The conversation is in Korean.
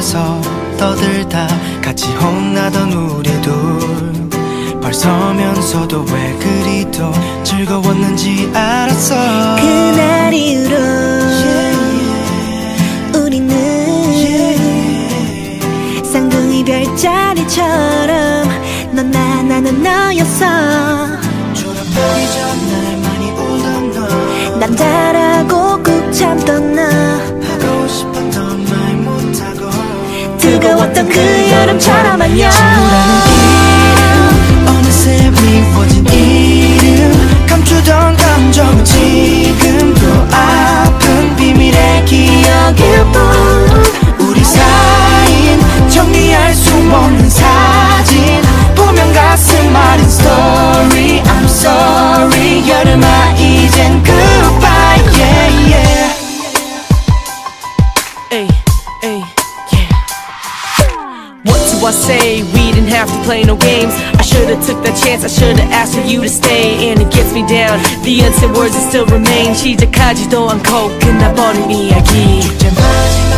앞에서 떠들다 같이 혼나던 우리 둘 벌서면서도 왜 그리도 즐거웠는지 알았어. 그날 이후로 우리는 쌍둥이 별자리처럼 넌 나 나는 너였어. 졸업하기 전날 많이 울던 너 남자라고 꾹 참던 너 하고 싶었던 말 못하고 뜨거웠던 그 여름처럼 안녕. 친구라는 이름 어느새 미워진 이름 감추던 감정은 지금도 아픈 비밀의 기억일 뿐. 우리 사이인 정리할 수 없는 사진 보면 가슴 아린 story. I'm sorry 여름아 이젠 goodbye yeah yeah. Ay, ay, yeah. What do I say? We didn't have to play no games. I should've took that chance. I should've asked for you to stay. And it gets me down. The unsaid words that still remain. 시작하지도 않고 끝나버린 이야기. 축제 마지막